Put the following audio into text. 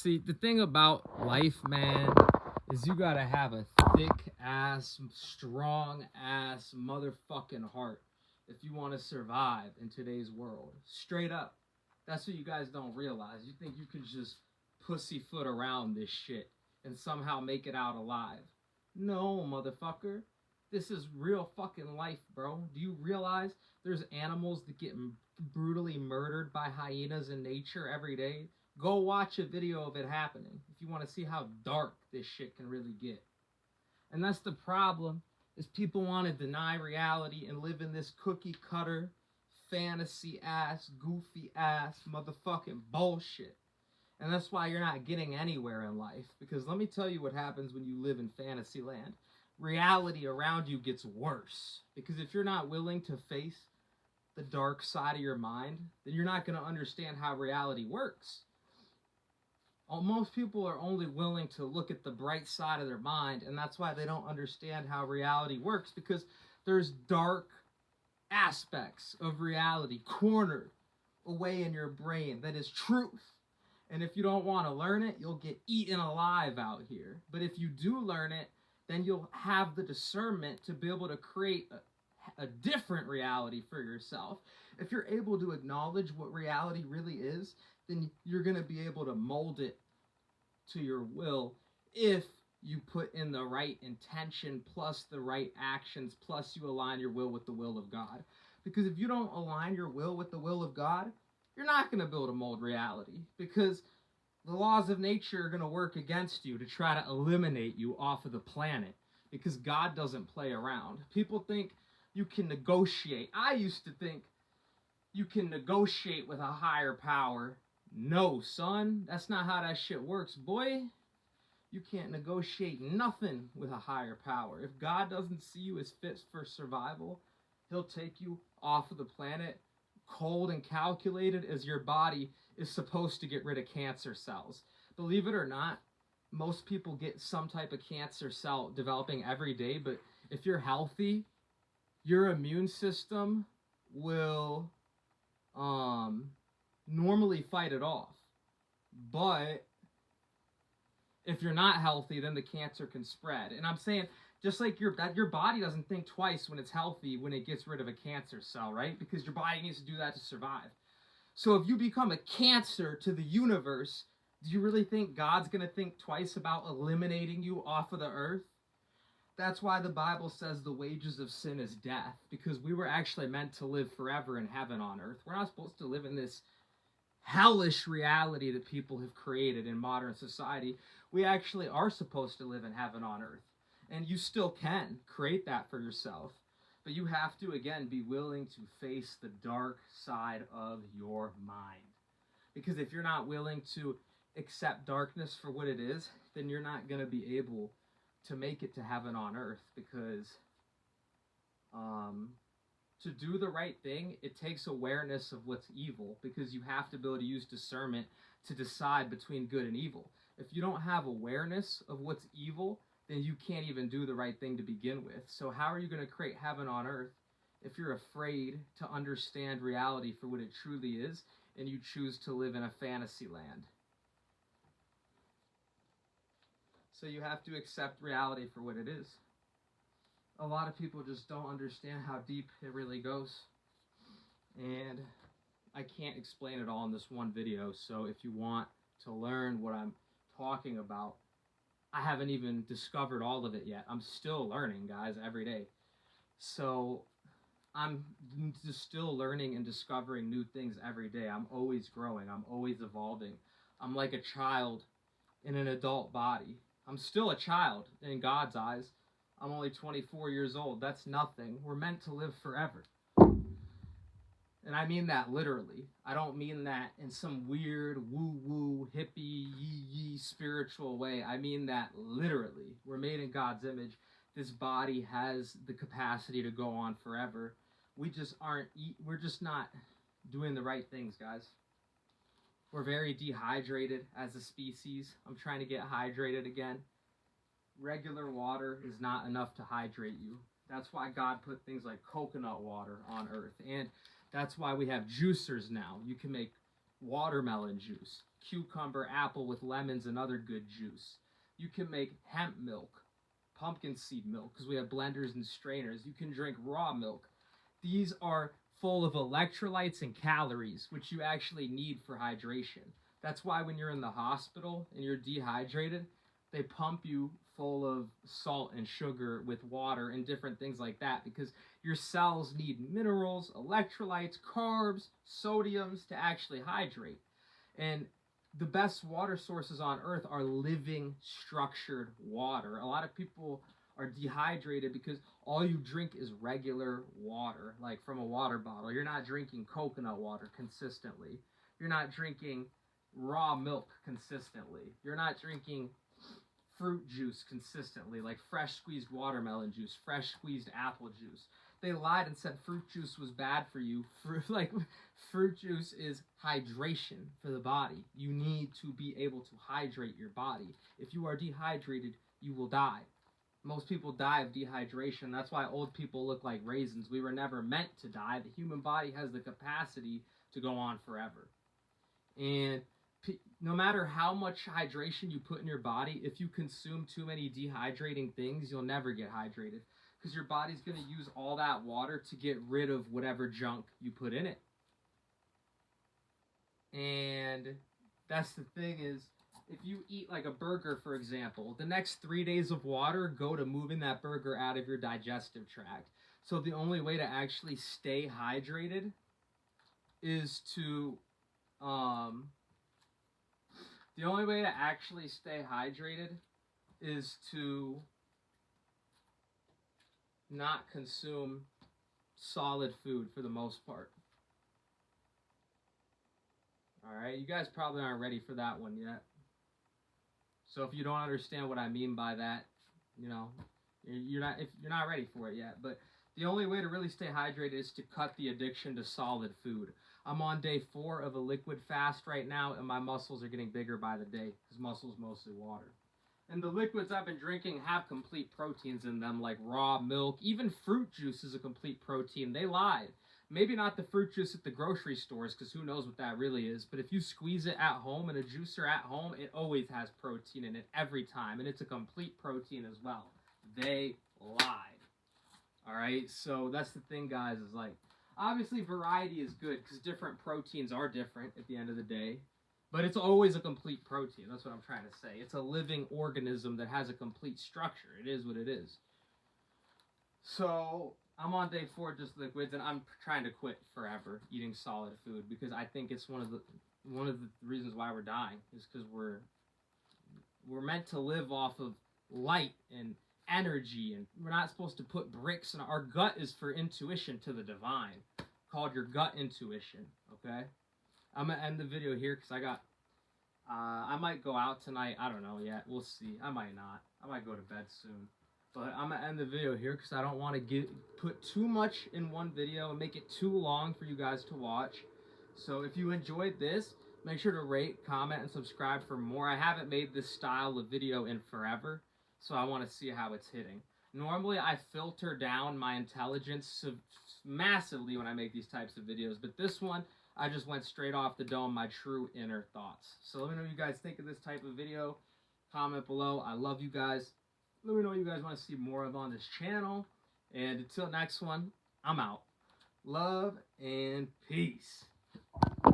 See, the thing about life, man, is you gotta have a thick ass, strong ass motherfucking heart if you want to survive in today's world. Straight up. That's what you guys don't realize. You think you can just pussyfoot around this shit and somehow make it out alive. No, motherfucker. This is real fucking life, bro. Do you realize there's animals that get brutally murdered by hyenas in nature every day? Go watch a video of it happening if you want to see how dark this shit can really get. And that's the problem, is people want to deny reality and live in this cookie cutter, fantasy ass, goofy ass motherfucking bullshit. And that's why you're not getting anywhere in life. Because let me tell you what happens when you live in fantasy land. Reality around you gets worse. Because if you're not willing to face the dark side of your mind, then you're not going to understand how reality works. Most people are only willing to look at the bright side of their mind, and that's why they don't understand how reality works, because there's dark aspects of reality cornered away in your brain that is truth. And if you don't want to learn it, you'll get eaten alive out here. But if you do learn it, then you'll have the discernment to be able to create a different reality for yourself. If you're able to acknowledge what reality really is, then you're going to be able to mold it to your will if you put in the right intention plus the right actions plus you align your will with the will of God. Because if you don't align your will with the will of God, you're not going to be able to mold reality, because the laws of nature are going to work against you to try to eliminate you off of the planet, because God doesn't play around. People think you can negotiate. I used to think you can negotiate with a higher power. No, son, that's not how that shit works, boy. You can't negotiate nothing with a higher power. If God doesn't see you as fit for survival, he'll take you off of the planet cold and calculated as your body is supposed to get rid of cancer cells. Believe it or not, most people get some type of cancer cell developing every day, but if you're healthy, your immune system will normally fight it off. But if you're not healthy, then the cancer can spread. And I'm saying, just like your body doesn't think twice when it's healthy when it gets rid of a cancer cell, right? Because your body needs to do that to survive. So if you become a cancer to the universe, do you really think God's going to think twice about eliminating you off of the earth? That's why the Bible says the wages of sin is death, because we were actually meant to live forever in heaven on earth. We're not supposed to live in this hellish reality that people have created in modern society. We actually are supposed to live in heaven on earth. And you still can create that for yourself. But you have to, again, be willing to face the dark side of your mind. Because if you're not willing to accept darkness for what it is, then you're not going to be able to make it to heaven on earth. Because to do the right thing, it takes awareness of what's evil, because you have to be able to use discernment to decide between good and evil. If you don't have awareness of what's evil, then you can't even do the right thing to begin with. So how are you going to create heaven on earth if you're afraid to understand reality for what it truly is, and you choose to live in a fantasy land? So you have to accept reality for what it is. A lot of people just don't understand how deep it really goes. And I can't explain it all in this one video, so if you want to learn what I'm talking about, I haven't even discovered all of it yet. I'm still learning, guys, every day. So I'm just still learning and discovering new things every day. I'm always growing. I'm always evolving. I'm like a child in an adult body. I'm still a child in God's eyes. I'm only 24 years old. That's nothing. We're meant to live forever. And I mean that literally. I don't mean that in some weird woo-woo, hippie, yee-yee spiritual way. I mean that literally. We're made in God's image. This body has the capacity to go on forever. We're just not doing the right things, guys. We're very dehydrated as a species. I'm trying to get hydrated again. Regular water is not enough to hydrate you. That's why God put things like coconut water on earth. And that's why we have juicers now. You can make watermelon juice, cucumber, apple with lemons and other good juice. You can make hemp milk, pumpkin seed milk, because we have blenders and strainers. You can drink raw milk. These are full of electrolytes and calories, which you actually need for hydration. That's why when you're in the hospital and you're dehydrated, they pump you full of salt and sugar with water and different things like that, because your cells need minerals, electrolytes, carbs, sodiums to actually hydrate. And the best water sources on earth are living, structured water. A lot of people are dehydrated because all you drink is regular water, like from a water bottle. You're not drinking coconut water consistently. You're not drinking raw milk consistently. You're not drinking fruit juice consistently, like fresh squeezed watermelon juice, fresh squeezed apple juice. They lied and said fruit juice was bad for you. Fruit juice is hydration for the body. You need to be able to hydrate your body. If you are dehydrated, you will die. Most people die of dehydration. That's why old people look like raisins. We were never meant to die. The human body has the capacity to go on forever. And no matter how much hydration you put in your body, if you consume too many dehydrating things, you'll never get hydrated, because your body's going to use all that water to get rid of whatever junk you put in it. And that's the thing is, if you eat like a burger, for example, the next 3 days of water go to moving that burger out of your digestive tract. So the only way to actually stay hydrated is to not consume solid food for the most part. Alright, you guys probably aren't ready for that one yet. So if you don't understand what I mean by that, you're not ready for it yet. But the only way to really stay hydrated is to cut the addiction to solid food. I'm on day 4 of a liquid fast right now, and my muscles are getting bigger by the day, because muscle is mostly water. And the liquids I've been drinking have complete proteins in them, like raw milk. Even fruit juice is a complete protein. They lied. Maybe not the fruit juice at the grocery stores, because who knows what that really is. But if you squeeze it at home in a juicer at home, it always has protein in it every time. And it's a complete protein as well. They lied. Alright, so that's the thing, guys, is like, obviously variety is good, because different proteins are different at the end of the day. But it's always a complete protein. That's what I'm trying to say. It's a living organism that has a complete structure. It is what it is. So I'm on day 4 just liquids, and I'm trying to quit forever eating solid food, because I think it's one of the reasons why we're dying is because we're meant to live off of light and energy, and we're not supposed to put bricks in our gut. Is for intuition to the divine, called your gut intuition. Okay. I'm going to end the video here because I might go out tonight. I don't know yet. We'll see. I might not. I might go to bed soon. But I'm going to end the video here because I don't want to put too much in one video and make it too long for you guys to watch. So if you enjoyed this, make sure to rate, comment, and subscribe for more. I haven't made this style of video in forever, so I want to see how it's hitting. Normally, I filter down my intelligence massively when I make these types of videos, but this one, I just went straight off the dome, my true inner thoughts. So let me know what you guys think of this type of video. Comment below. I love you guys. Let me know what you guys want to see more of on this channel. And until next one, I'm out. Love and peace.